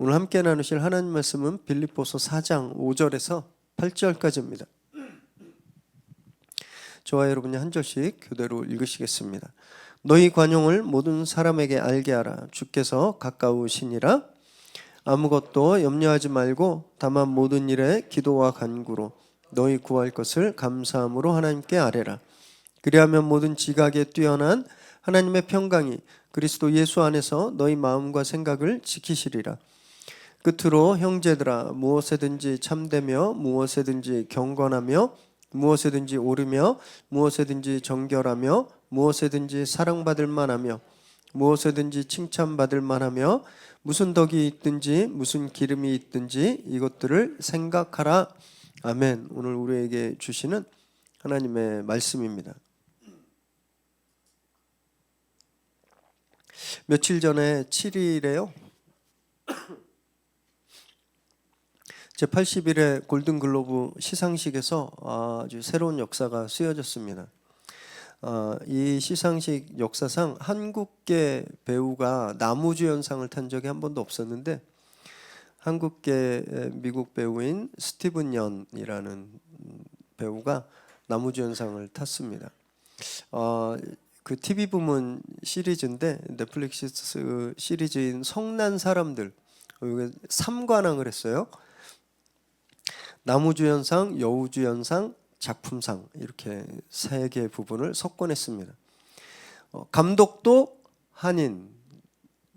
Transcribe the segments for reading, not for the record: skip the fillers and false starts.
오늘 함께 나누실 하나님 말씀은 빌립보서 4장 5절에서 8절까지입니다. 저와 여러분이 한 절씩 교대로 읽으시겠습니다. 너희 관용을 모든 사람에게 알게 하라. 주께서 가까우시니라. 아무것도 염려하지 말고 다만 모든 일에 기도와 간구로 너희 구할 것을 감사함으로 하나님께 아뢰라. 그리하면 모든 지각에 뛰어난 하나님의 평강이 그리스도 예수 안에서 너희 마음과 생각을 지키시리라. 끝으로 형제들아, 무엇에든지 참되며 무엇에든지 경건하며 무엇에든지 옳으며 무엇에든지 정결하며 무엇에든지 사랑받을 만하며 무엇에든지 칭찬받을 만하며 무슨 덕이 있든지 무슨 기름이 있든지 이것들을 생각하라. 아멘. 오늘 우리에게 주시는 하나님의 말씀입니다. 며칠 전에 7일에요 제81회 골든글로브 시상식에서 아주 새로운 역사가 쓰여졌습니다. 이 시상식 역사상 한국계 배우가 나무주연상을 탄 적이 한 번도 없었는데 한국계 미국 배우인 스티븐 연이라는 배우가 나무주연상을 탔습니다. 그 TV 부문 시리즈인데 넷플릭스 시리즈인 성난 사람들, 여기 3관왕을 했어요. 나무주연상, 여우주연상, 작품상 이렇게 3개 부분을 석권했습니다. 감독도 한인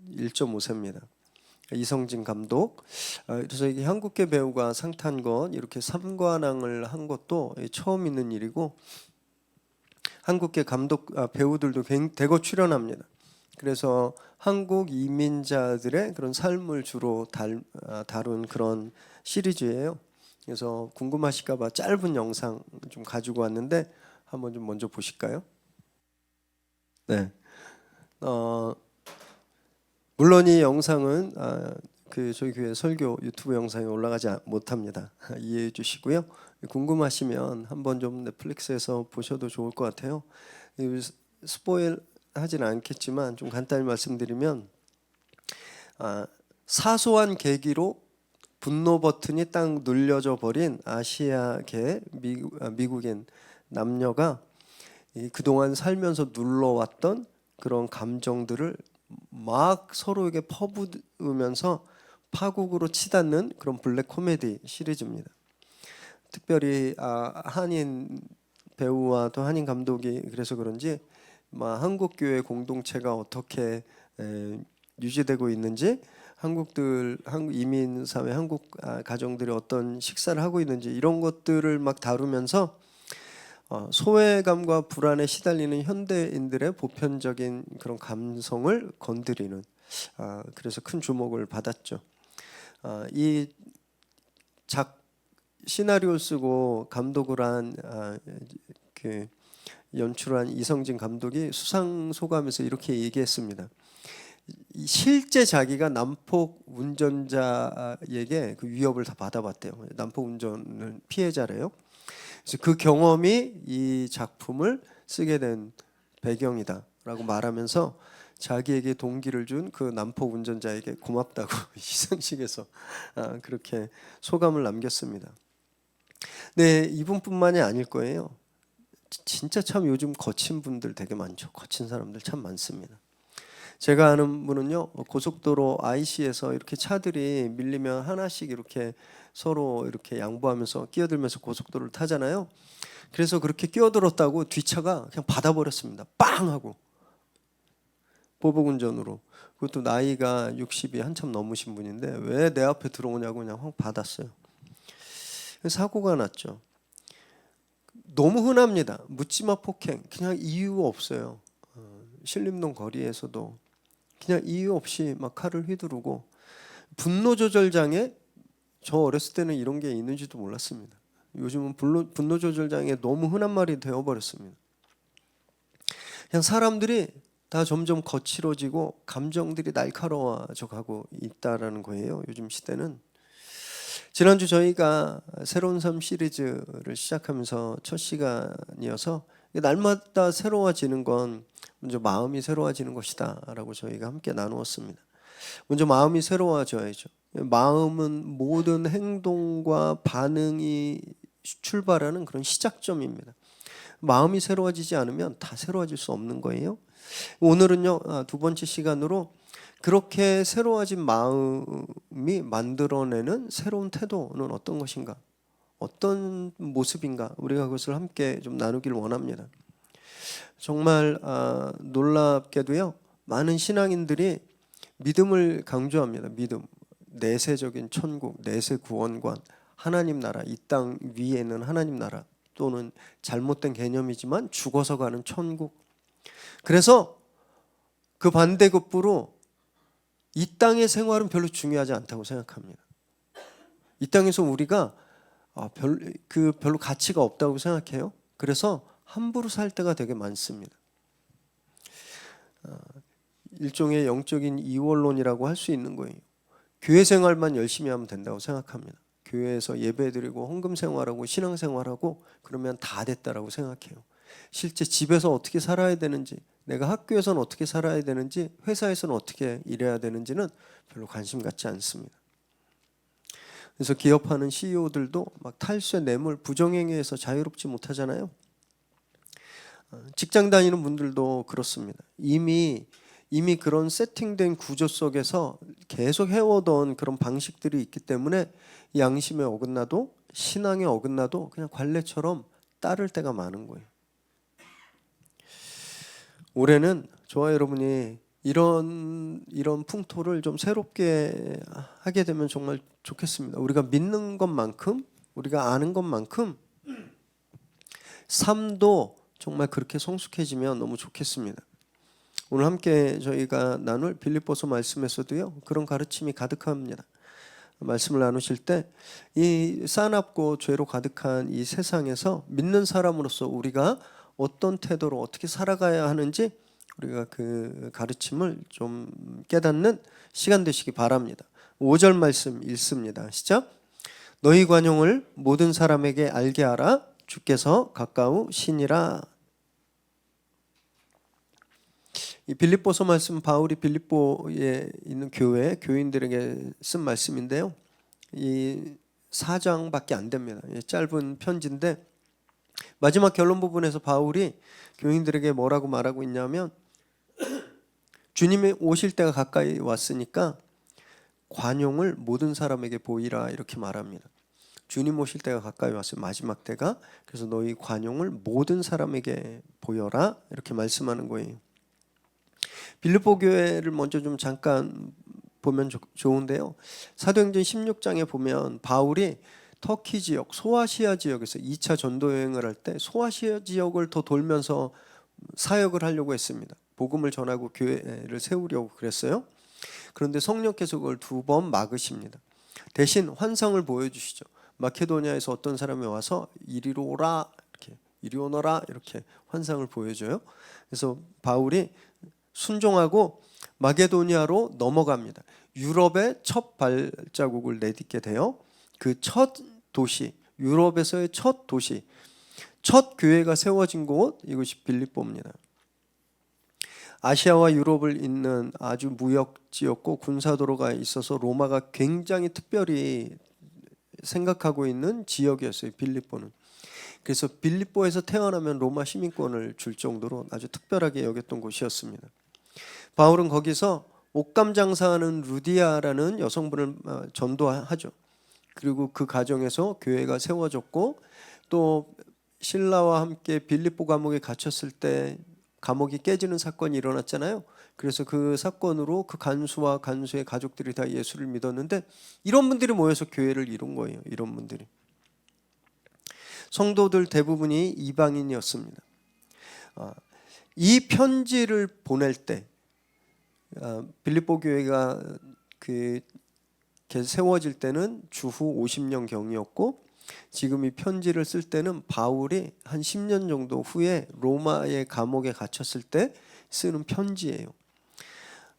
1.5세입니다. 이성진 감독. 그래서 이게 한국계 배우가 상 탄 건 이렇게 3관왕을 한 것도 처음 있는 일이고 한국계 감독 배우들도 대거 출연합니다. 그래서 한국 이민자들의 그런 삶을 주로 다룬 그런 시리즈예요. 그래서 궁금하실까 봐 짧은 영상 좀 가지고 왔는데 한번 좀 먼저 보실까요? 네. 물론 이 영상은 저희 교회 설교 유튜브 영상에 올라가지 못합니다. 이해해 주시고요. 궁금하시면 한번 좀 넷플릭스에서 보셔도 좋을 것 같아요. 스포일 하진 않겠지만 좀 간단히 말씀드리면 사소한 계기로 분노 버튼이 딱 눌려져 버린 아시아계 미국인 남녀가 그동안 살면서 눌러왔던 그런 감정들을 막 서로에게 퍼부으면서 파국으로 치닫는 그런 블랙 코미디 시리즈입니다. 특별히 한인 배우와 또 한인 감독이 그래서 그런지 한국 교회 공동체가 어떻게 유지되고 있는지, 한국 이민 사회, 한국 가정들이 어떤 식사를 하고 있는지 이런 것들을 막 다루면서 소외감과 불안에 시달리는 현대인들의 보편적인 그런 감성을 건드리는, 그래서 큰 주목을 받았죠. 이 시나리오를 쓰고 감독을 한 연출한 이성진 감독이 수상 소감에서 이렇게 얘기했습니다. 실제 자기가 난폭 운전자에게 그 위협을 다 받아봤대요. 난폭 운전을 피해자래요. 그래서 그 경험이 이 작품을 쓰게 된 배경이다라고 말하면서 자기에게 동기를 준 그 난폭 운전자에게 고맙다고 시상식에서 그렇게 소감을 남겼습니다. 네, 이분뿐만이 아닐 거예요. 진짜 참 요즘 거친 분들 되게 많죠. 거친 사람들 참 많습니다. 제가 아는 분은요, 고속도로 IC에서 이렇게 차들이 밀리면 하나씩 이렇게 서로 이렇게 양보하면서 끼어들면서 고속도로를 타잖아요. 그래서 그렇게 끼어들었다고 뒷차가 그냥 받아버렸습니다. 빵 하고 보복운전으로. 그것도 나이가 60이 한참 넘으신 분인데 왜 내 앞에 들어오냐고 그냥 확 받았어요. 사고가 났죠. 너무 흔합니다. 묻지마 폭행. 그냥 이유 없어요. 신림동 거리에서도 그냥 이유 없이 막 칼을 휘두르고, 분노 조절 장애, 저 어렸을 때는 이런 게 있는지도 몰랐습니다. 요즘은 분노 조절 장애 너무 흔한 말이 되어버렸습니다. 그냥 사람들이 다 점점 거칠어지고 감정들이 날카로워져 가고 있다라는 거예요. 요즘 시대는. 지난주 저희가 새로운 삶 시리즈를 시작하면서 첫 시간이어서 날마다 새로워지는 건 먼저 마음이 새로워지는 것이다 라고 저희가 함께 나누었습니다. 먼저 마음이 새로워져야죠. 마음은 모든 행동과 반응이 출발하는 그런 시작점입니다. 마음이 새로워지지 않으면 다 새로워질 수 없는 거예요. 오늘은요, 두 번째 시간으로 그렇게 새로워진 마음이 만들어내는 새로운 태도는 어떤 것인가, 어떤 모습인가, 우리가 그것을 함께 좀 나누길 원합니다. 정말 놀랍게도요, 많은 신앙인들이 믿음을 강조합니다. 믿음, 내세적인 천국, 내세 구원관, 하나님 나라, 이 땅 위에 있는 하나님 나라, 또는 잘못된 개념이지만 죽어서 가는 천국. 그래서 그 반대급부로 이 땅의 생활은 별로 중요하지 않다고 생각합니다. 이 땅에서 우리가 별로 가치가 없다고 생각해요. 그래서 함부로 살 때가 되게 많습니다. 일종의 영적인 이원론이라고 할 수 있는 거예요. 교회 생활만 열심히 하면 된다고 생각합니다. 교회에서 예배드리고 헌금 생활하고 신앙 생활하고 그러면 다 됐다라고 생각해요. 실제 집에서 어떻게 살아야 되는지, 내가 학교에서는 어떻게 살아야 되는지, 회사에서는 어떻게 일해야 되는지는 별로 관심 갖지 않습니다. 그래서 기업하는 CEO들도 막 탈세, 뇌물, 부정행위에서 자유롭지 못하잖아요. 직장 다니는 분들도 그렇습니다. 이미 그런 세팅된 구조 속에서 계속 해오던 그런 방식들이 있기 때문에 양심에 어긋나도 신앙에 어긋나도 그냥 관례처럼 따를 때가 많은 거예요. 올해는 저와 여러분이 이런 풍토를 좀 새롭게 하게 되면 정말 좋겠습니다. 우리가 믿는 것만큼, 우리가 아는 것만큼 삶도 정말 그렇게 성숙해지면 너무 좋겠습니다. 오늘 함께 저희가 나눌 빌립보서 말씀에서도요, 그런 가르침이 가득합니다. 말씀을 나누실 때 이 싸납고 죄로 가득한 이 세상에서 믿는 사람으로서 우리가 어떤 태도로 어떻게 살아가야 하는지 우리가 그 가르침을 좀 깨닫는 시간 되시기 바랍니다. 5절 말씀 읽습니다. 시작. 너희 관용을 모든 사람에게 알게 하라. 주께서 가까우시니라. 이 빌립보서 말씀, 바울이 빌립보에 있는 교회 교인들에게 쓴 말씀인데요, 이 4장밖에 안 됩니다. 짧은 편지인데 마지막 결론 부분에서 바울이 교인들에게 뭐라고 말하고 있냐면, 주님이 오실 때가 가까이 왔으니까 관용을 모든 사람에게 보이라, 이렇게 말합니다. 주님 오실 때가 가까이 왔어요. 마지막 때가. 그래서 너희 관용을 모든 사람에게 보여라, 이렇게 말씀하는 거예요. 빌립보 교회를 먼저 좀 잠깐 보면 좋은데요, 사도행전 16장에 보면 바울이 터키 지역, 소아시아 지역에서 2차 전도 여행을 할 때 소아시아 지역을 더 돌면서 사역을 하려고 했습니다. 복음을 전하고 교회를 세우려고 그랬어요. 그런데 성령께서 그걸 2번 막으십니다. 대신 환상을 보여주시죠. 마케도니아에서 어떤 사람이 와서 이리로 오라, 이렇게 이리 오너라, 이렇게 환상을 보여줘요. 그래서 바울이 순종하고 마게도니아로 넘어갑니다. 유럽의 첫 발자국을 내딛게 돼요. 그 첫 도시, 유럽에서의 첫 도시, 첫 교회가 세워진 곳, 이것이 빌립보입니다. 아시아와 유럽을 잇는 아주 무역지였고 군사도로가 있어서 로마가 굉장히 특별히 생각하고 있는 지역이었어요, 빌립보는. 그래서 빌립보에서 태어나면 로마 시민권을 줄 정도로 아주 특별하게 여겼던 곳이었습니다. 바울은 거기서 옷감 장사하는 루디아라는 여성분을 전도하죠. 그리고 그 가정에서 교회가 세워졌고, 또 신라와 함께 빌립보 감옥에 갇혔을 때 감옥이 깨지는 사건이 일어났잖아요. 그래서 그 사건으로 그 간수와 간수의 가족들이 다 예수를 믿었는데, 이런 분들이 모여서 교회를 이룬 거예요. 이런 분들이. 성도들 대부분이 이방인이었습니다. 이 편지를 보낼 때 빌립보 교회가 세워질 때는 주후 50년 경이었고, 지금 이 편지를 쓸 때는 바울이 한 10년 정도 후에 로마의 감옥에 갇혔을 때 쓰는 편지예요.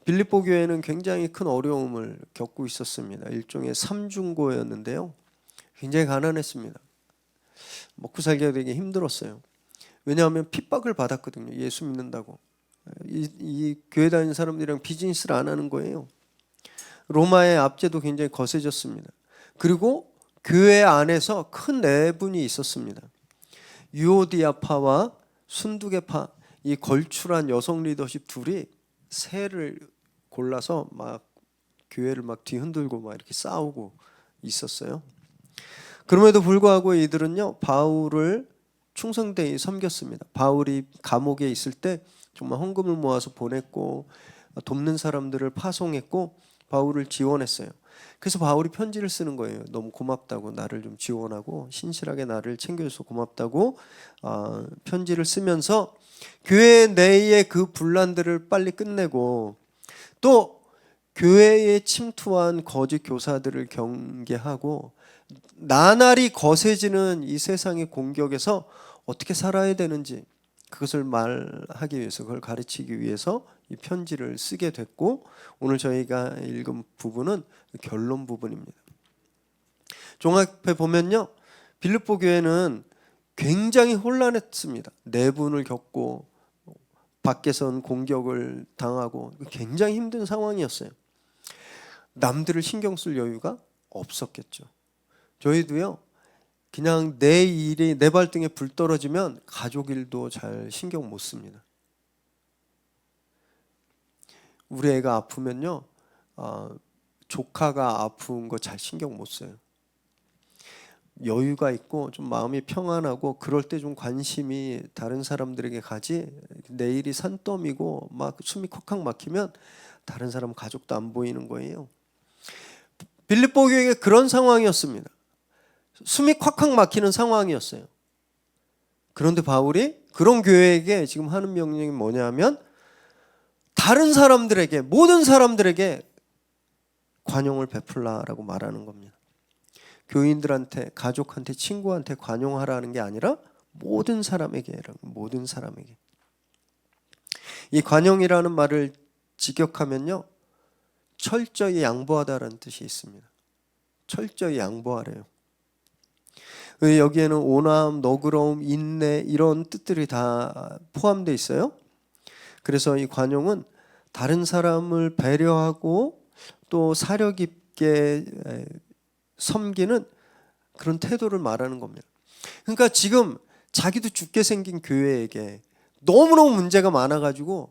빌립보 교회는 굉장히 큰 어려움을 겪고 있었습니다. 일종의 삼중고였는데요, 굉장히 가난했습니다. 먹고 살기가 되게 힘들었어요. 왜냐하면 핍박을 받았거든요. 예수 믿는다고. 이 교회 다니는 사람들이랑 비즈니스를 안 하는 거예요. 로마의 압제도 굉장히 거세졌습니다. 그리고 교회 안에서 큰 내분이 있었습니다. 유오디아파와 순두개파, 이 걸출한 여성 리더십 둘이 새를 골라서 막 교회를 막 뒤흔들고 막 이렇게 싸우고 있었어요. 그럼에도 불구하고 이들은요, 바울을 충성되이 섬겼습니다. 바울이 감옥에 있을 때 정말 헌금을 모아서 보냈고 돕는 사람들을 파송했고 바울을 지원했어요. 그래서 바울이 편지를 쓰는 거예요. 너무 고맙다고, 나를 좀 지원하고 신실하게 나를 챙겨줘서 고맙다고 편지를 쓰면서 교회 내의 그 분란들을 빨리 끝내고 또 교회에 침투한 거짓 교사들을 경계하고 나날이 거세지는 이 세상의 공격에서 어떻게 살아야 되는지 그것을 말하기 위해서, 그걸 가르치기 위해서 이 편지를 쓰게 됐고, 오늘 저희가 읽은 부분은 결론 부분입니다. 종합해 보면요, 빌립보 교회는 굉장히 혼란했습니다. 내분을 겪고 밖에선 공격을 당하고 굉장히 힘든 상황이었어요. 남들을 신경 쓸 여유가 없었겠죠. 저희도요, 그냥 내 일이, 내 발등에 불 떨어지면 가족 일도 잘 신경 못 씁니다. 우리 애가 아프면요, 조카가 아픈 거 잘 신경 못 써요. 여유가 있고 좀 마음이 평안하고 그럴 때 좀 관심이 다른 사람들에게 가지, 내일이 산더미고 막 숨이 콱콱 막히면 다른 사람 가족도 안 보이는 거예요. 빌립보 교회가 그런 상황이었습니다. 숨이 콱콱 막히는 상황이었어요. 그런데 바울이 그런 교회에게 지금 하는 명령이 뭐냐면 다른 사람들에게, 모든 사람들에게 관용을 베풀라라고 말하는 겁니다. 교인들한테, 가족한테, 친구한테 관용하라는 게 아니라 모든 사람에게, 모든 사람에게. 이 관용이라는 말을 직역하면요, 철저히 양보하다라는 뜻이 있습니다. 철저히 양보하래요. 여기에는 온화함, 너그러움, 인내 이런 뜻들이 다 포함되어 있어요. 그래서 이 관용은 다른 사람을 배려하고 또 사려 깊게 섬기는 그런 태도를 말하는 겁니다. 그러니까 지금 자기도 죽게 생긴 교회에게 너무너무 문제가 많아가지고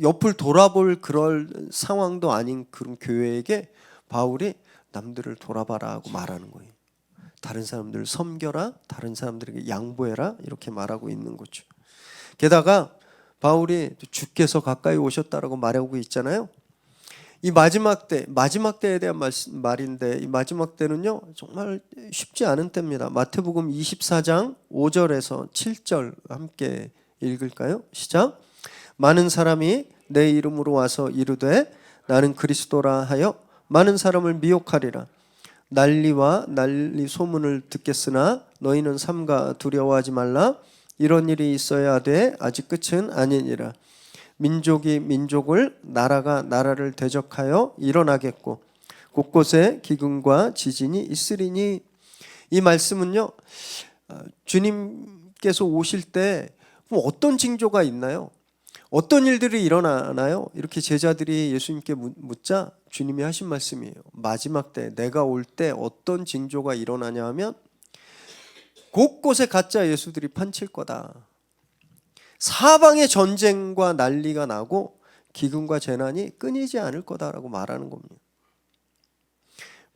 옆을 돌아볼 그럴 상황도 아닌 그런 교회에게 바울이 남들을 돌아봐라 하고 말하는 거예요. 다른 사람들을 섬겨라, 다른 사람들에게 양보해라, 이렇게 말하고 있는 거죠. 게다가 바울이 주께서 가까이 오셨다라고 말하고 있잖아요. 이 마지막 때에 대한 말인데, 이 마지막 때는요 정말 쉽지 않은 때입니다. 마태복음 24장 5절에서 7절 함께 읽을까요? 시작. 많은 사람이 내 이름으로 와서 이르되 나는 그리스도라 하여 많은 사람을 미혹하리라. 난리와 난리 소문을 듣겠으나 너희는 삼가 두려워하지 말라. 이런 일이 있어야 돼. 아직 끝은 아니니라. 민족이 민족을, 나라가 나라를 대적하여 일어나겠고 곳곳에 기근과 지진이 있으리니. 이 말씀은요, 주님께서 오실 때 어떤 징조가 있나요? 어떤 일들이 일어나나요? 이렇게 제자들이 예수님께 묻자 주님이 하신 말씀이에요. 마지막 때, 내가 올 때 어떤 징조가 일어나냐 하면 곳곳에 가짜 예수들이 판칠 거다. 사방에 전쟁과 난리가 나고 기근과 재난이 끊이지 않을 거다라고 말하는 겁니다.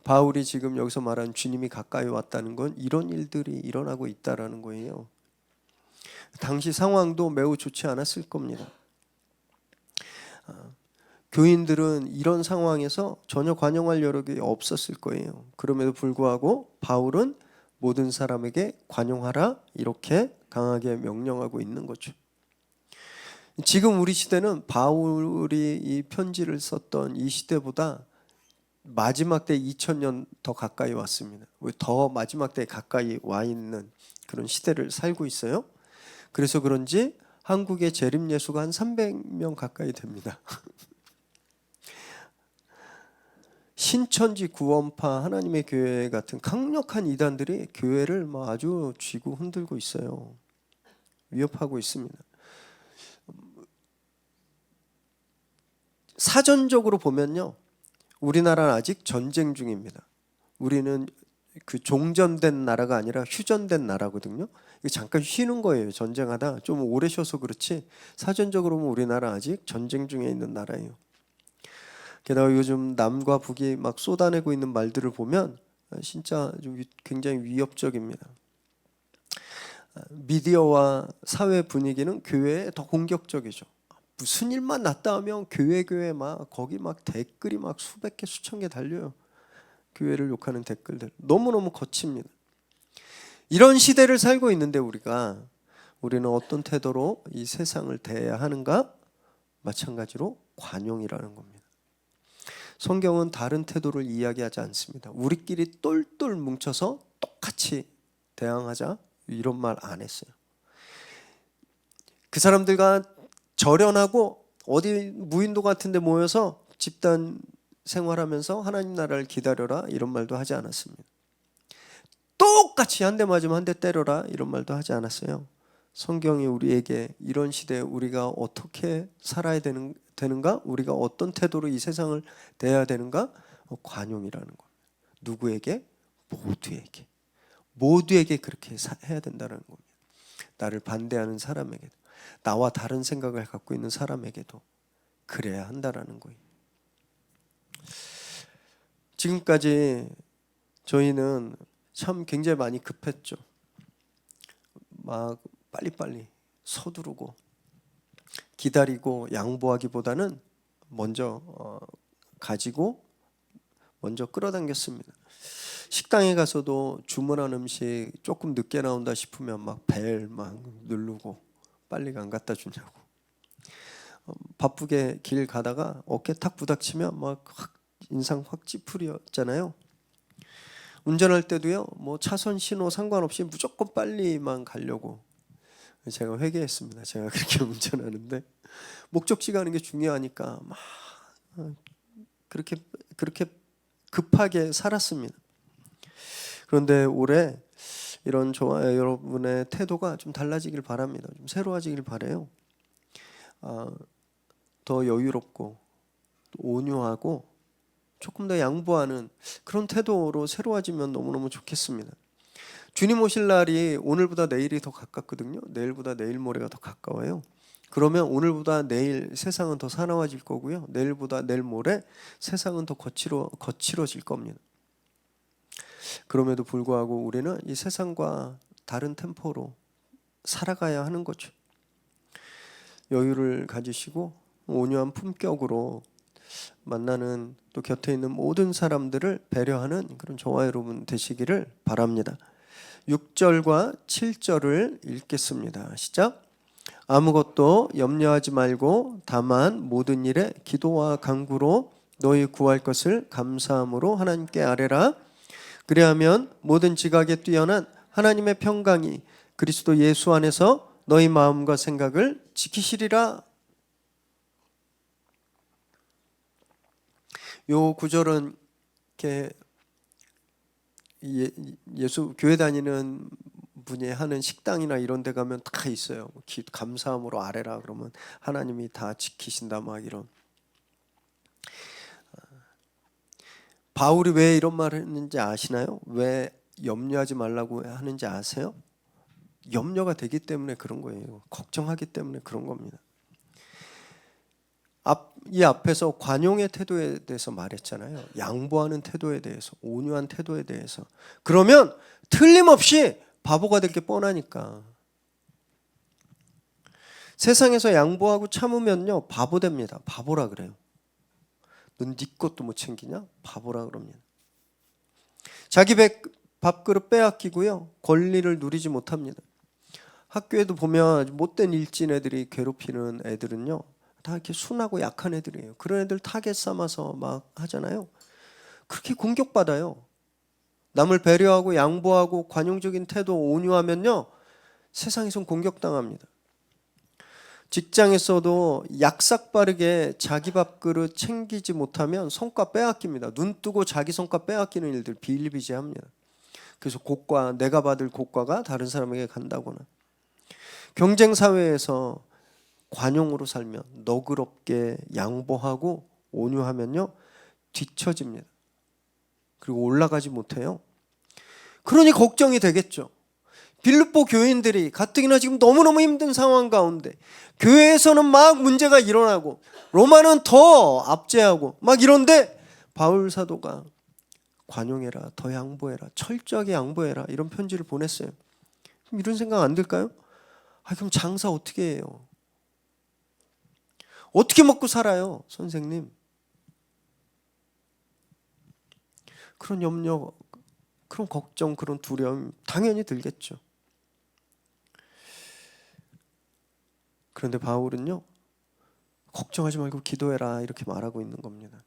바울이 지금 여기서 말하는 주님이 가까이 왔다는 건 이런 일들이 일어나고 있다라는 거예요. 당시 상황도 매우 좋지 않았을 겁니다. 교인들은 이런 상황에서 전혀 관용할 여력이 없었을 거예요. 그럼에도 불구하고 바울은 모든 사람에게 관용하라 이렇게 강하게 명령하고 있는 거죠. 지금 우리 시대는 바울이 이 편지를 썼던 이 시대보다 마지막 때 2000년 더 가까이 왔습니다. 더 마지막 때에 가까이 와 있는 그런 시대를 살고 있어요. 그래서 그런지 한국의 재림예수가 한 300명 가까이 됩니다. 신천지 구원파 하나님의 교회 같은 강력한 이단들이 교회를 아주 쥐고 흔들고 있어요. 위협하고 있습니다. 사전적으로 보면요, 우리나라는 아직 전쟁 중입니다. 우리는 그 종전된 나라가 아니라 휴전된 나라거든요. 이거 잠깐 쉬는 거예요. 전쟁하다 좀 오래 쉬어서 그렇지 사전적으로 보면 우리나라 아직 전쟁 중에 있는 나라예요. 게다가 요즘 남과 북이 막 쏟아내고 있는 말들을 보면 진짜 좀 굉장히 위협적입니다. 미디어와 사회 분위기는 교회에 더 공격적이죠. 무슨 일만 났다 하면 교회 막 거기 막 댓글이 막 수백 개 수천 개 달려요. 교회를 욕하는 댓글들 너무너무 거칩니다. 이런 시대를 살고 있는데 우리는 어떤 태도로 이 세상을 대해야 하는가? 마찬가지로 관용이라는 겁니다. 성경은 다른 태도를 이야기하지 않습니다. 우리끼리 똘똘 뭉쳐서 똑같이 대항하자 이런 말 안 했어요. 그 사람들과 절연하고 어디 무인도 같은 데 모여서 집단 생활하면서 하나님 나라를 기다려라 이런 말도 하지 않았습니다. 똑같이 한 대 맞으면 한 대 때려라 이런 말도 하지 않았어요. 성경이 우리에게 이런 시대에 우리가 어떻게 살아야 되는가? 우리가 어떤 태도로 이 세상을 대해야 되는가? 관용이라는 겁니다. 누구에게? 모두에게 그렇게 해야 된다는 겁니다. 나를 반대하는 사람에게도 나와 다른 생각을 갖고 있는 사람에게도 그래야 한다라는 거예요. 지금까지 저희는 참 굉장히 많이 급했죠. 막 빨리빨리 서두르고 기다리고 양보하기보다는 먼저 가지고 먼저 끌어당겼습니다. 식당에 가서도 주문한 음식 조금 늦게 나온다 싶으면 막 벨 막 누르고 빨리 안 갖다 주냐고. 바쁘게 길 가다가 어깨 탁 부닥치면 막 인상 확 찌푸렸잖아요. 운전할 때도요, 뭐 차선 신호 상관없이 무조건 빨리만 가려고 제가 회개했습니다. 제가 그렇게 운전하는데 목적지가 하는 게 중요하니까 막 그렇게 급하게 살았습니다. 그런데 올해 이런 저와 여러분의 태도가 좀 달라지길 바랍니다. 좀 새로워지길 바라요. 더 여유롭고 온유하고 조금 더 양보하는 그런 태도로 새로워지면 너무너무 좋겠습니다. 주님 오실 날이 오늘보다 내일이 더 가깝거든요. 내일보다 내일 모레가 더 가까워요. 그러면 오늘보다 내일 세상은 더 사나워질 거고요. 내일보다 내일 모레 세상은 더 거칠어질 겁니다. 그럼에도 불구하고 우리는 이 세상과 다른 템포로 살아가야 하는 거죠. 여유를 가지시고 온유한 품격으로 만나는 또 곁에 있는 모든 사람들을 배려하는 그런 저와 여러분 되시기를 바랍니다. 6절과 7절을 읽겠습니다. 시작. 아무것도 염려하지 말고 다만 모든 일에 기도와 간구로 너희 구할 것을 감사함으로 하나님께 아뢰라. 그리하면 모든 지각에 뛰어난 하나님의 평강이 그리스도 예수 안에서 너희 마음과 생각을 지키시리라. 요 구절은 이렇게 예수 교회 다니는 분이 하는 식당이나 이런 데 가면 다 있어요. 감사함으로 아뢰라 그러면 하나님이 다 지키신다 막 이런. 바울이 왜 이런 말을 했는지 아시나요? 왜 염려하지 말라고 하는지 아세요? 염려가 되기 때문에 그런 거예요. 걱정하기 때문에 그런 겁니다. 이 앞에서 관용의 태도에 대해서 말했잖아요. 양보하는 태도에 대해서, 온유한 태도에 대해서. 그러면 틀림없이 바보가 될 게 뻔하니까. 세상에서 양보하고 참으면요 바보 됩니다. 바보라 그래요. 넌 네 것도 못 챙기냐? 바보라 그럽니다. 자기 밥그릇 빼앗기고요 권리를 누리지 못합니다. 학교에도 보면 못된 일진 애들이 괴롭히는 애들은요 다 이렇게 순하고 약한 애들이에요. 그런 애들 타겟 삼아서 막 하잖아요. 그렇게 공격받아요. 남을 배려하고 양보하고 관용적인 태도 온유하면요 세상에선 공격당합니다. 직장에서도 약삭빠르게 자기 밥그릇 챙기지 못하면 성과 빼앗깁니다. 눈 뜨고 자기 성과 빼앗기는 일들 비일비재합니다. 그래서 내가 받을 고과가 다른 사람에게 간다거나. 경쟁사회에서 관용으로 살면 너그럽게 양보하고 온유하면요 뒤처집니다. 그리고 올라가지 못해요. 그러니 걱정이 되겠죠. 빌립보 교인들이 가뜩이나 지금 너무너무 힘든 상황 가운데 교회에서는 막 문제가 일어나고 로마는 더 압제하고 막 이런데 바울 사도가 관용해라, 더 양보해라, 철저하게 양보해라 이런 편지를 보냈어요. 그럼 이런 생각 안 들까요? 그럼 장사 어떻게 해요? 어떻게 먹고 살아요, 선생님? 그런 염려, 그런 걱정, 그런 두려움 당연히 들겠죠. 그런데 바울은요, 걱정하지 말고 기도해라 이렇게 말하고 있는 겁니다.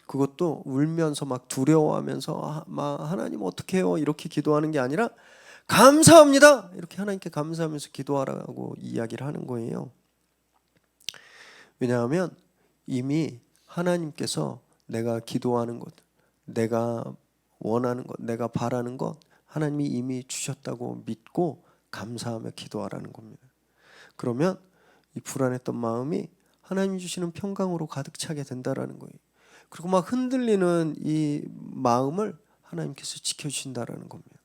그것도 울면서 막 두려워하면서 막 하나님 어떻게 해요 이렇게 기도하는 게 아니라 감사합니다 이렇게 하나님께 감사하면서 기도하라고 이야기를 하는 거예요. 왜냐하면 이미 하나님께서 내가 기도하는 것, 내가 원하는 것, 내가 바라는 것 하나님이 이미 주셨다고 믿고 감사하며 기도하라는 겁니다. 그러면 이 불안했던 마음이 하나님 주시는 평강으로 가득 차게 된다라는 거예요. 그리고 막 흔들리는 이 마음을 하나님께서 지켜주신다라는 겁니다.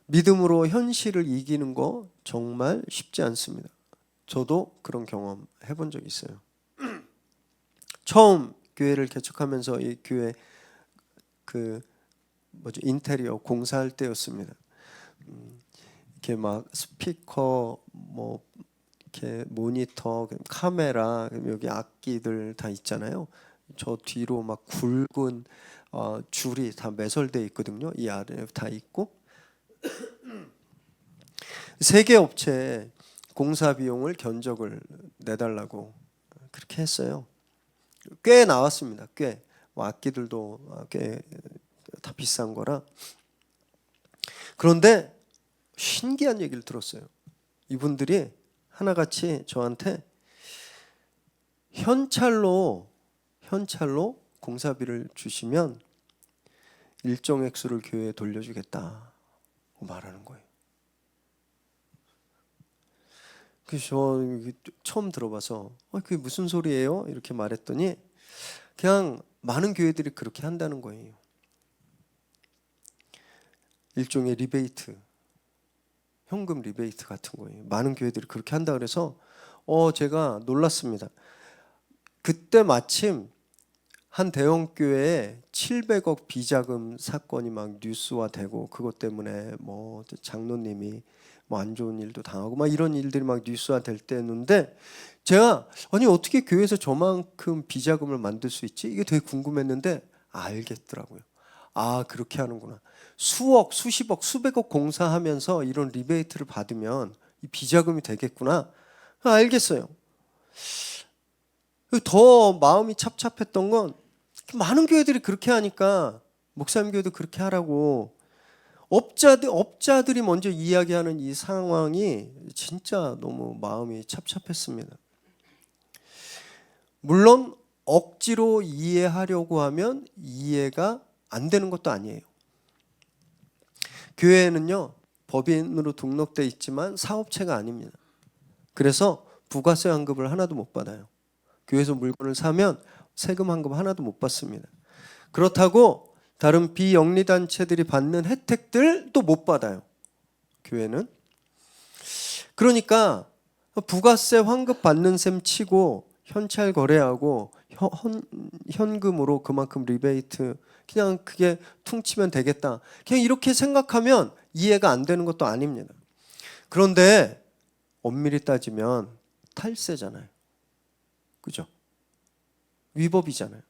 믿음으로 현실을 이기는 거 정말 쉽지 않습니다. 저도 그런 경험 해본 적 있어요. 처음 교회를 개척하면서 이 교회 인테리어 공사할 때였습니다. 이렇게 막 스피커 뭐 이렇게 모니터, 카메라, 여기 악기들 다 있잖아요. 저 뒤로 막 굵은 줄이 다 매설돼 있거든요. 이 아래 다 있고 세계 업체에 공사 비용을 견적을 내달라고 그렇게 했어요. 꽤 나왔습니다. 꽤 뭐 악기들도 꽤 다 비싼 거라. 그런데 신기한 얘기를 들었어요. 이분들이 하나같이 저한테 현찰로 공사비를 주시면 일정 액수를 교회에 돌려주겠다고 말하는 거예요. 그래서 저 처음 들어봐서 그게 무슨 소리예요? 이렇게 말했더니 그냥 많은 교회들이 그렇게 한다는 거예요. 일종의 리베이트, 현금 리베이트 같은 거예요. 많은 교회들이 그렇게 한다 그래서 제가 놀랐습니다. 그때 마침 한 대형 교회에 700억 비자금 사건이 막 뉴스화되고 그것 때문에 뭐 장로님이 뭐 안 좋은 일도 당하고 막 이런 일들이 막 뉴스화될 때였는데 제가 아니 어떻게 교회에서 저만큼 비자금을 만들 수 있지? 이게 되게 궁금했는데 알겠더라고요. 그렇게 하는구나. 수억, 수십억, 수백억 공사하면서 이런 리베이트를 받으면 이 비자금이 되겠구나. 알겠어요. 더 마음이 찹찹했던 건 많은 교회들이 그렇게 하니까 목사님 교회도 그렇게 하라고 업자들이 먼저 이야기하는 이 상황이 진짜 너무 마음이 찹찹했습니다. 물론 억지로 이해하려고 하면 이해가 안 되는 것도 아니에요. 교회는요 법인으로 등록돼 있지만 사업체가 아닙니다. 그래서 부가세 환급을 하나도 못 받아요. 교회에서 물건을 사면 세금 환급 하나도 못 받습니다. 그렇다고 다른 비영리단체들이 받는 혜택들도 못 받아요. 교회는. 그러니까 부가세 환급 받는 셈 치고 현찰 거래하고 현금으로 그만큼 리베이트 그냥 그게 퉁치면 되겠다. 그냥 이렇게 생각하면 이해가 안 되는 것도 아닙니다. 그런데 엄밀히 따지면 탈세잖아요. 그죠? 위법이잖아요.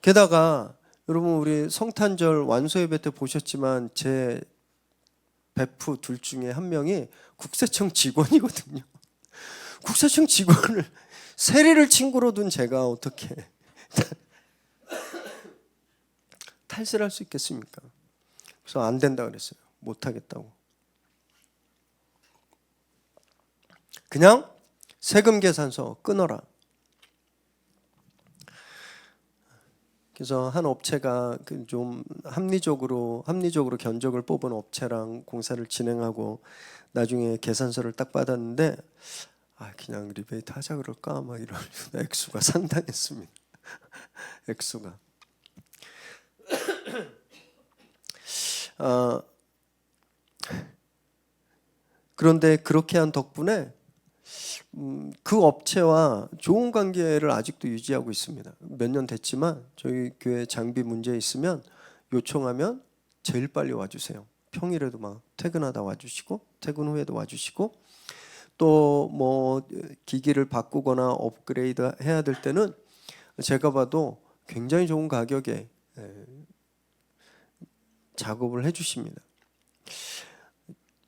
게다가 여러분 우리 성탄절 완소예배 때 보셨지만 제 베프 둘 중에 한 명이 국세청 직원이거든요. 국세청 직원을 세리를 친구로 둔 제가 어떻게 탈세를 할 수 있겠습니까? 그래서 안 된다 그랬어요. 못 하겠다고. 그냥 세금 계산서 끊어라. 그래서 한 업체가 좀 합리적으로 견적을 뽑은 업체랑 공사를 진행하고 나중에 계산서를 딱 받았는데 그냥 리베이트 하자 그럴까 막 이런 액수가 상당했습니다. 액수가. 아, 그런데 그렇게 한 덕분에 그 업체와 좋은 관계를 아직도 유지하고 있습니다. 몇 년 됐지만 저희 교회 장비 문제 있으면 요청하면 제일 빨리 와주세요. 평일에도 막 퇴근하다 와주시고 퇴근 후에도 와주시고, 또 뭐 기기를 바꾸거나 업그레이드 해야 될 때는 제가 봐도 굉장히 좋은 가격에 작업을 해주십니다.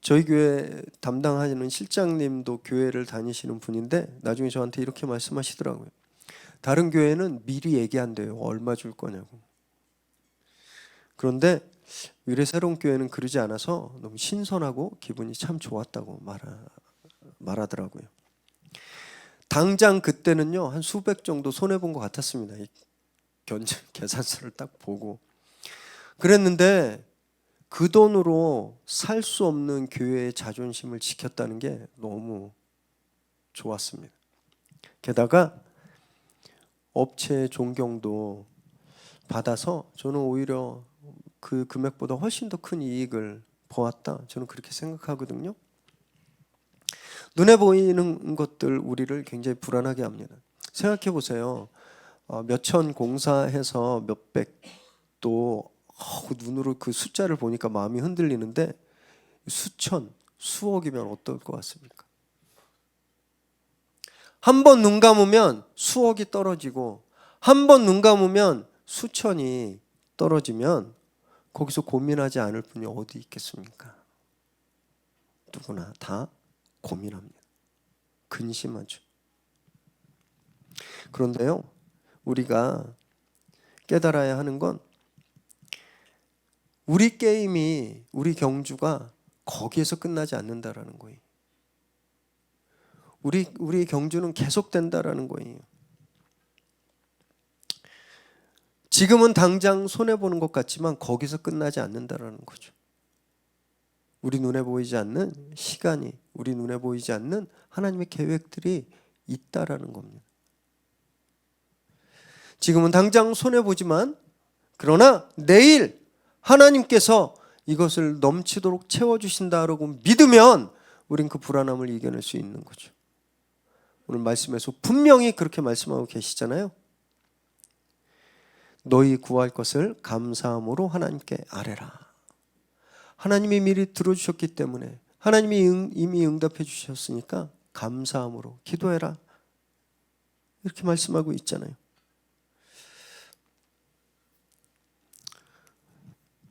저희 교회 담당하시는 실장님도 교회를 다니시는 분인데 나중에 저한테 이렇게 말씀하시더라고요. 다른 교회는 미리 얘기한대요. 얼마 줄 거냐고. 그런데 의뢰새로운 교회는 그러지 않아서 너무 신선하고 기분이 참 좋았다고 말하더라고요. 당장 그때는요, 한 수백 정도 손해본 것 같았습니다. 이 계산서를 딱 보고. 그랬는데 그 돈으로 살 수 없는 교회의 자존심을 지켰다는 게 너무 좋았습니다. 게다가 업체의 존경도 받아서 저는 오히려 그 금액보다 훨씬 더 큰 이익을 보았다, 저는 그렇게 생각하거든요. 눈에 보이는 것들 우리를 굉장히 불안하게 합니다. 생각해 보세요. 몇천 공사해서 몇백도 눈으로 그 숫자를 보니까 마음이 흔들리는데 수천, 수억이면 어떨 것 같습니까? 한 번 눈 감으면 수억이 떨어지고 한 번 눈 감으면 수천이 떨어지면 거기서 고민하지 않을 분이 어디 있겠습니까? 누구나 다 고민합니다. 근심하죠. 그런데요, 우리가 깨달아야 하는 건 우리 게임이, 우리 경주가 거기에서 끝나지 않는다라는 거예요. 우리 경주는 계속된다라는 거예요. 지금은 당장 손해보는 것 같지만 거기서 끝나지 않는다라는 거죠. 우리 눈에 보이지 않는 시간이, 우리 눈에 보이지 않는 하나님의 계획들이 있다라는 겁니다. 지금은 당장 손해보지만 그러나 내일 하나님께서 이것을 넘치도록 채워주신다라고 믿으면 우린 그 불안함을 이겨낼 수 있는 거죠. 오늘 말씀에서 분명히 그렇게 말씀하고 계시잖아요. 너희 구할 것을 감사함으로 하나님께 아뢰라. 하나님이 미리 들어주셨기 때문에, 하나님이 이미 응답해 주셨으니까 감사함으로 기도해라, 이렇게 말씀하고 있잖아요.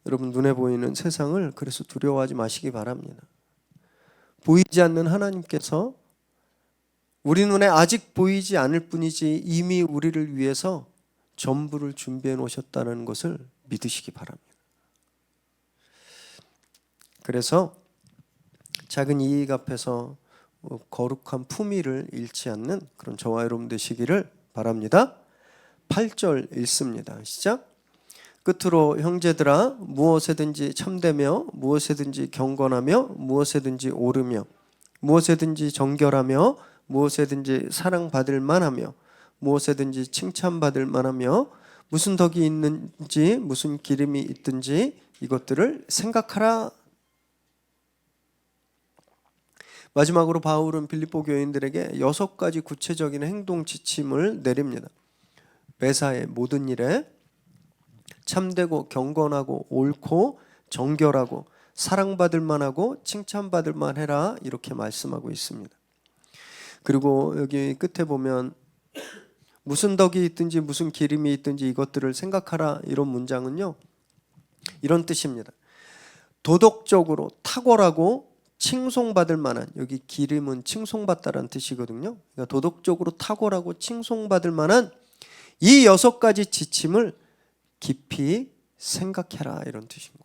여러분, 눈에 보이는 세상을 그래서 두려워하지 마시기 바랍니다. 보이지 않는 하나님께서 우리 눈에 아직 보이지 않을 뿐이지 이미 우리를 위해서 전부를 준비해 놓으셨다는 것을 믿으시기 바랍니다. 그래서 작은 이익 앞에서 거룩한 품위를 잃지 않는 그런 저와 여러분 되시기를 바랍니다. 8절 읽습니다. 시작. 끝으로 형제들아, 무엇에든지 참되며 무엇에든지 경건하며 무엇에든지 옳으며 무엇에든지 정결하며 무엇에든지 사랑받을 만하며 무엇에든지 칭찬받을 만하며 무슨 덕이 있는지 무슨 기름이 있든지 이것들을 생각하라. 마지막으로 바울은 빌립보 교인들에게 6가지 구체적인 행동 지침을 내립니다. 매사의 모든 일에 참되고 경건하고 옳고 정결하고 사랑받을 만하고 칭찬받을 만해라, 이렇게 말씀하고 있습니다. 그리고 여기 끝에 보면 무슨 덕이 있든지 무슨 기름이 있든지 이것들을 생각하라, 이런 문장은요, 이런 뜻입니다. 도덕적으로 탁월하고 칭송받을 만한, 여기 기름은 칭송받다라는 뜻이거든요. 그러니까 도덕적으로 탁월하고 칭송받을 만한 이 6가지 지침을 깊이 생각해라, 이런 뜻인 거예요.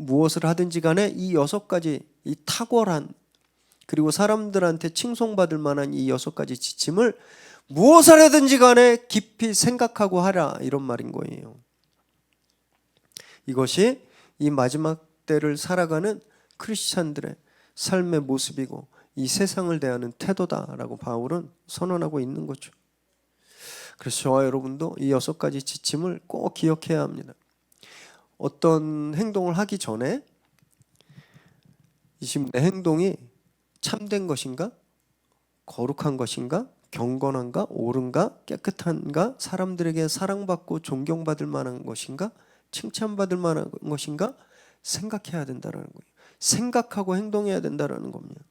무엇을 하든지 간에 이 6가지, 이 탁월한 그리고 사람들한테 칭송받을 만한 이 6가지 지침을 무엇을 하든지 간에 깊이 생각하고 하라, 이런 말인 거예요. 이것이 이 마지막 때를 살아가는 크리스찬들의 삶의 모습이고 이 세상을 대하는 태도다라고 바울은 선언하고 있는 거죠. 그래서 저와 여러분도 이 6가지 지침을 꼭 기억해야 합니다. 어떤 행동을 하기 전에 내 행동이 참된 것인가? 거룩한 것인가? 경건한가? 옳은가? 깨끗한가? 사람들에게 사랑받고 존경받을 만한 것인가? 칭찬받을 만한 것인가? 생각해야 된다는 거예요. 생각하고 행동해야 된다는 겁니다.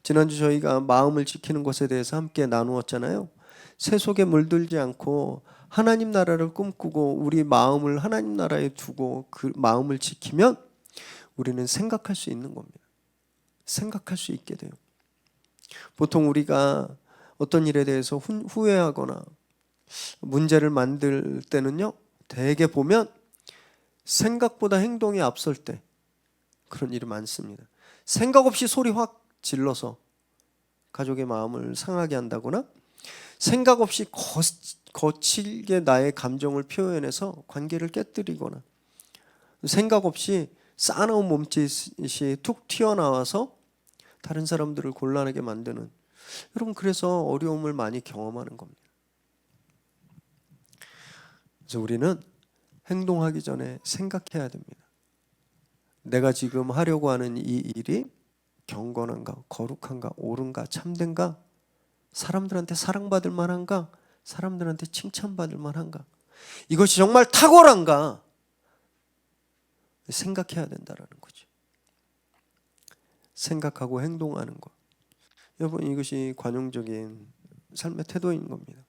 지난주 저희가 마음을 지키는 것에 대해서 함께 나누었잖아요. 새 속에 물들지 않고 하나님 나라를 꿈꾸고 우리 마음을 하나님 나라에 두고 그 마음을 지키면 우리는 생각할 수 있는 겁니다. 생각할 수 있게 돼요. 보통 우리가 어떤 일에 대해서 후회하거나 문제를 만들 때는요, 대개 보면 생각보다 행동이 앞설 때 그런 일이 많습니다. 생각 없이 소리 확 질러서 가족의 마음을 상하게 한다거나 생각 없이 거칠게 나의 감정을 표현해서 관계를 깨뜨리거나 생각 없이 싸나운 몸짓이 툭 튀어나와서 다른 사람들을 곤란하게 만드는, 여러분 그래서 어려움을 많이 경험하는 겁니다. 그래서 우리는 행동하기 전에 생각해야 됩니다. 내가 지금 하려고 하는 이 일이 경건한가, 거룩한가, 옳은가, 참된가, 사람들한테 사랑받을 만한가, 사람들한테 칭찬받을 만한가, 이것이 정말 탁월한가 생각해야 된다는 거죠. 생각하고 행동하는 것. 여러분 이것이 관용적인 삶의 태도인 겁니다.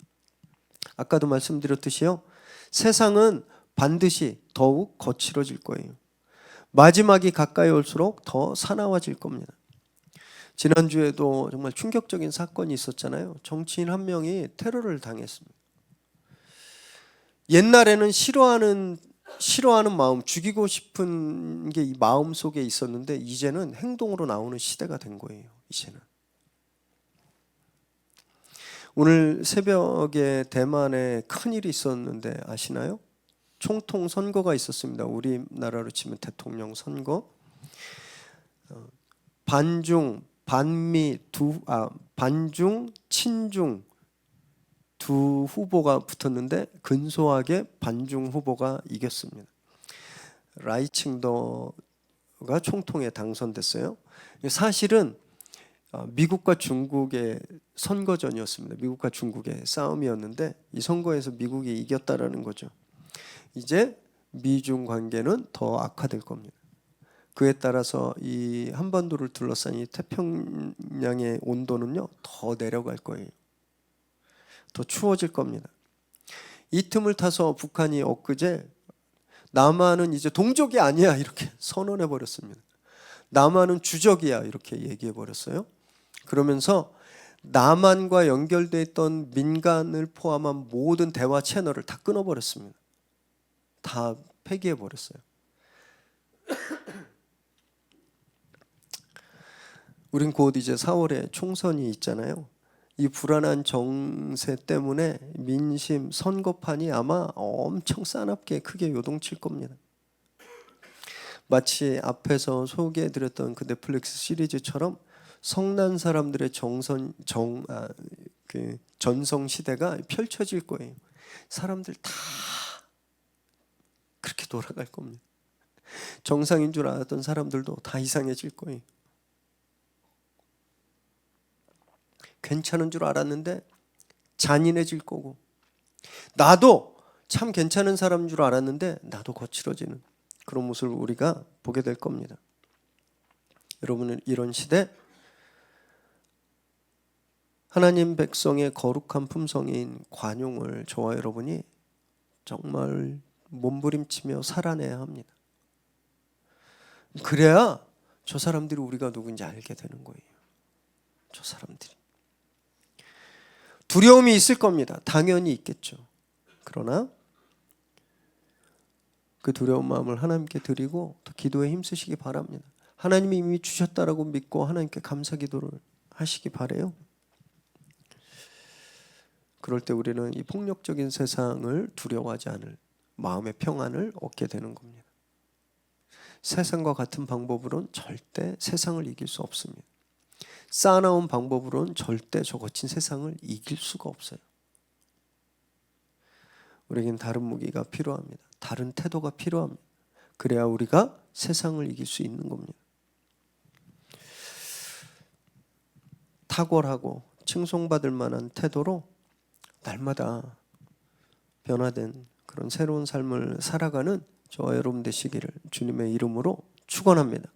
아까도 말씀드렸듯이요, 세상은 반드시 더욱 거칠어질 거예요. 마지막이 가까이 올수록 더 사나워질 겁니다. 지난주에도 정말 충격적인 사건이 있었잖아요. 정치인 한 명이 테러를 당했습니다. 옛날에는 싫어하는 마음, 죽이고 싶은 게 이 마음 속에 있었는데 이제는 행동으로 나오는 시대가 된 거예요. 이제는. 오늘 새벽에 대만에 큰일이 있었는데 아시나요? 총통 선거가 있었습니다. 우리나라로 치면 대통령 선거. 반중, 친중 두 후보가 붙었는데 근소하게 반중 후보가 이겼습니다. 라이칭더가 총통에 당선됐어요. 사실은 미국과 중국의 선거전이었습니다. 미국과 중국의 싸움이었는데 이 선거에서 미국이 이겼다라는 거죠. 이제 미중 관계는 더 악화될 겁니다. 그에 따라서 이 한반도를 둘러싼 이 태평양의 온도는요 더 내려갈 거예요. 더 추워질 겁니다. 이 틈을 타서 북한이 엊그제 남한은 이제 동족이 아니야 이렇게 선언해 버렸습니다. 남한은 주적이야 이렇게 얘기해 버렸어요. 그러면서 남한과 연결돼 있던 민간을 포함한 모든 대화 채널을 다 끊어 버렸습니다. 다 폐기해 버렸어요. 우린 곧 이제 4월에 총선이 있잖아요. 이 불안한 정세 때문에 민심 선거판이 아마 엄청 싸납게 크게 요동칠 겁니다. 마치 앞에서 소개해드렸던 그 넷플릭스 시리즈처럼 성난 사람들의 전성 시대가 펼쳐질 거예요. 사람들 다 그렇게 돌아갈 겁니다. 정상인 줄 알았던 사람들도 다 이상해질 거예요. 괜찮은 줄 알았는데 잔인해질 거고, 나도 참 괜찮은 사람인 줄 알았는데 나도 거칠어지는 그런 모습을 우리가 보게 될 겁니다. 여러분은 이런 시대 하나님 백성의 거룩한 품성인 관용을 저와 여러분이 정말 몸부림치며 살아내야 합니다. 그래야 저 사람들이 우리가 누군지 알게 되는 거예요. 저 사람들이. 두려움이 있을 겁니다. 당연히 있겠죠. 그러나 그 두려운 마음을 하나님께 드리고 또 기도에 힘쓰시기 바랍니다. 하나님이 이미 주셨다라고 믿고 하나님께 감사 기도를 하시기 바라요. 그럴 때 우리는 이 폭력적인 세상을 두려워하지 않을 마음의 평안을 얻게 되는 겁니다. 세상과 같은 방법으로는 절대 세상을 이길 수 없습니다. 쌓아나온 방법으로는 절대 저 거친 세상을 이길 수가 없어요. 우리에겐 다른 무기가 필요합니다. 다른 태도가 필요합니다. 그래야 우리가 세상을 이길 수 있는 겁니다. 탁월하고 칭송받을 만한 태도로 날마다 변화된 그런 새로운 삶을 살아가는 저와 여러분 되시기를 주님의 이름으로 축원합니다.